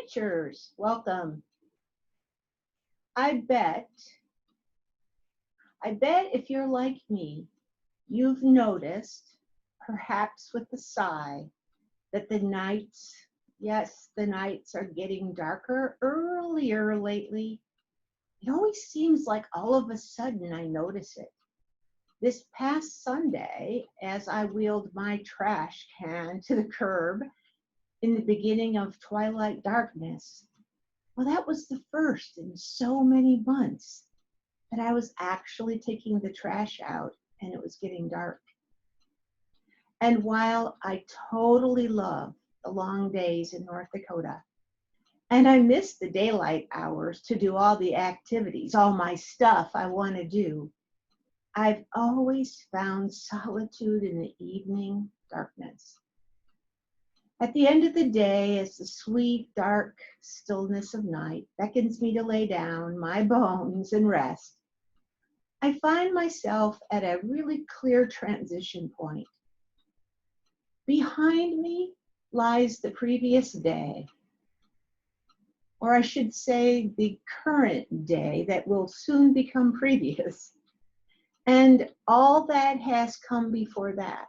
Witchers, welcome. I bet, I bet if you're like me, you've noticed, perhaps with a sigh, that the nights, yes, the nights are getting darker earlier lately. It always seems like all of a sudden I notice it. This past Sunday, as I wheeled my trash can to the curb in the beginning of twilight darkness, well, that was the first in so many months that I was actually taking the trash out and it was getting dark. And while I totally love the long days in North Dakota, and I miss the daylight hours to do all the activities, all my stuff I want to do, I've always found solitude in the evening darkness. At the end of the day, as the sweet, dark stillness of night beckons me to lay down my bones and rest, I find myself at a really clear transition point. Behind me lies the previous day, or I should say the current day that will soon become previous, and all that has come before that.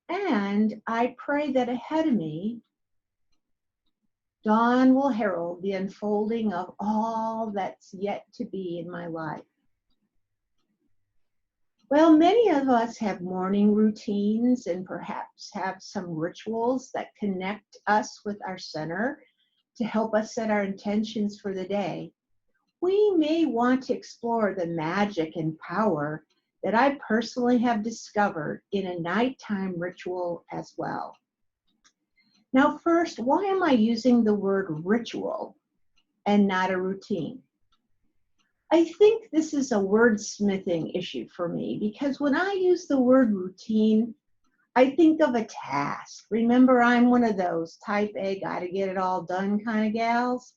And I pray that ahead of me, dawn will herald the unfolding of all that's yet to be in my life. Well, many of us have morning routines and perhaps have some rituals that connect us with our center to help us set our intentions for the day. We may want to explore the magic and power that I personally have discovered in a nighttime ritual as well. Now, first, why am I using the word ritual and not a routine? I think this is a wordsmithing issue for me because when I use the word routine, I think of a task. Remember, I'm one of those type A, gotta get it all done kind of gals.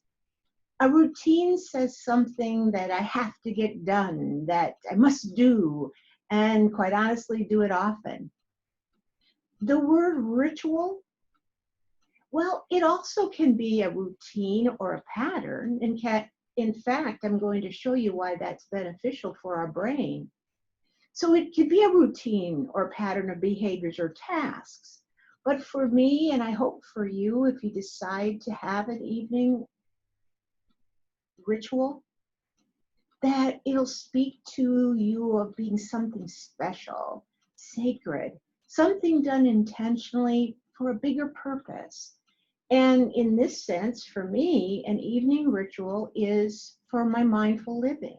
A routine says something that I have to get done, that I must do, and quite honestly, do it often. The word ritual, well, it also can be a routine or a pattern. In fact, I'm going to show you why that's beneficial for our brain. So it could be a routine or pattern of behaviors or tasks. But for me, and I hope for you, if you decide to have an evening ritual, that it'll speak to you of being something special, sacred, something done intentionally for a bigger purpose. And in this sense, for me, an evening ritual is for my mindful living.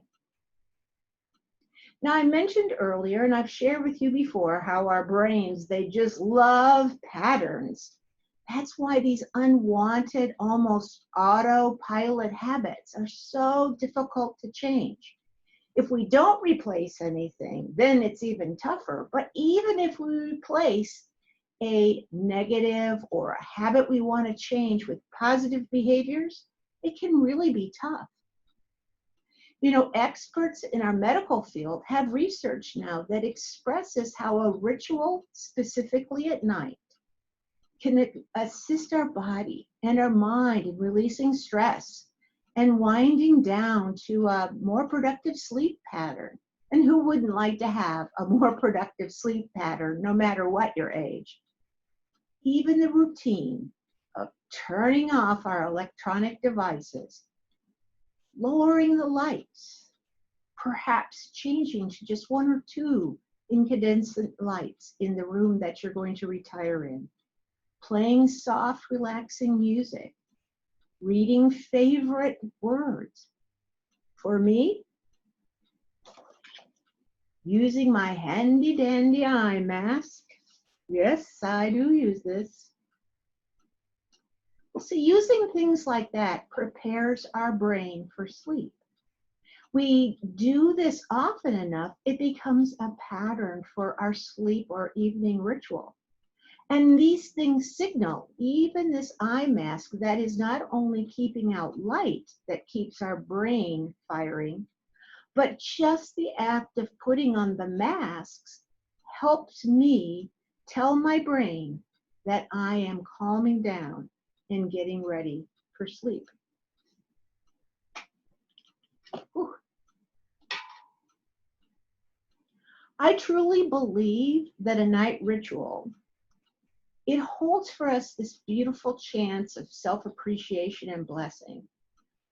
Now, I mentioned earlier, and I've shared with you before, how our brains, they just love patterns. That's why these unwanted, almost autopilot habits are so difficult to change. If we don't replace anything, then it's even tougher. But even if we replace a negative or a habit we want to change with positive behaviors, it can really be tough. You know, experts in our medical field have research now that expresses how a ritual, specifically at night, can assist our body and our mind in releasing stress and winding down to a more productive sleep pattern. And who wouldn't like to have a more productive sleep pattern, no matter what your age? Even the routine of turning off our electronic devices, lowering the lights, perhaps changing to just one or two incandescent lights in the room that you're going to retire in, playing soft, relaxing music, reading favorite words. For me, using my handy dandy eye mask. Yes, I do use this. So using things like that prepares our brain for sleep. We do this often enough, it becomes a pattern for our sleep or evening ritual. And these things signal, even this eye mask that is not only keeping out light that keeps our brain firing, but just the act of putting on the masks helps me tell my brain that I am calming down and getting ready for sleep. Whew. I truly believe that a night ritual, it holds for us this beautiful chance of self-appreciation and blessing.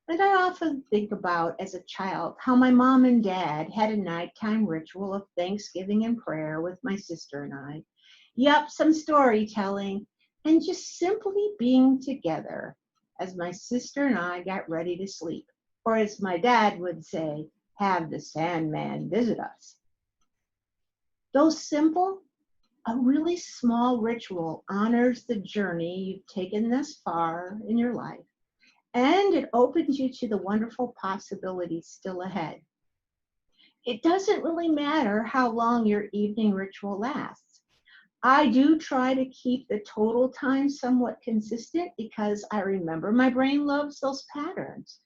And I often think about as a child how my mom and dad had a nighttime ritual of Thanksgiving and prayer with my sister and I. Yep, some storytelling and just simply being together as my sister and I got ready to sleep. Or as my dad would say, have the Sandman visit us. Though simple, a really small ritual honors the journey you've taken thus far in your life, and it opens you to the wonderful possibilities still ahead. It doesn't really matter how long your evening ritual lasts. I do try to keep the total time somewhat consistent because I remember my brain loves those patterns.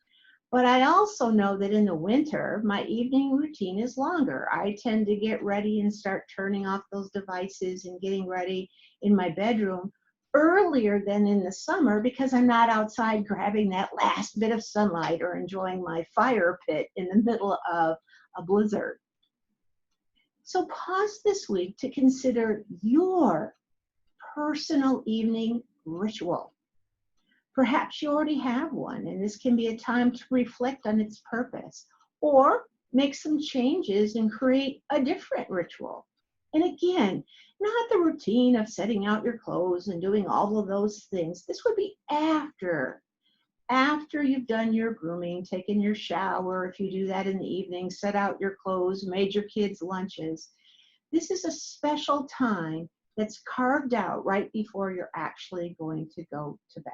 But I also know that in the winter, my evening routine is longer. I tend to get ready and start turning off those devices and getting ready in my bedroom earlier than in the summer because I'm not outside grabbing that last bit of sunlight or enjoying my fire pit in the middle of a blizzard. So pause this week to consider your personal evening ritual. Perhaps you already have one, and this can be a time to reflect on its purpose or make some changes and create a different ritual. And again, not the routine of setting out your clothes and doing all of those things. This would be after you've done your grooming, taken your shower, if you do that in the evening, set out your clothes, made your kids' lunches. This is a special time that's carved out right before you're actually going to go to bed.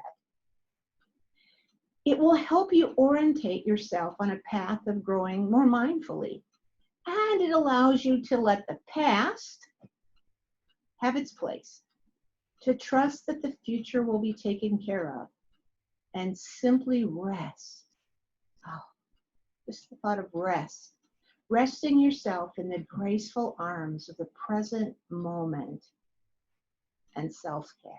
It will help you orientate yourself on a path of growing more mindfully. And it allows you to let the past have its place, to trust that the future will be taken care of, and simply rest. Oh, just the thought of rest. Resting yourself in the graceful arms of the present moment and self-care.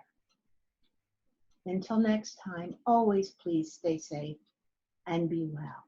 Until next time, always please stay safe and be well.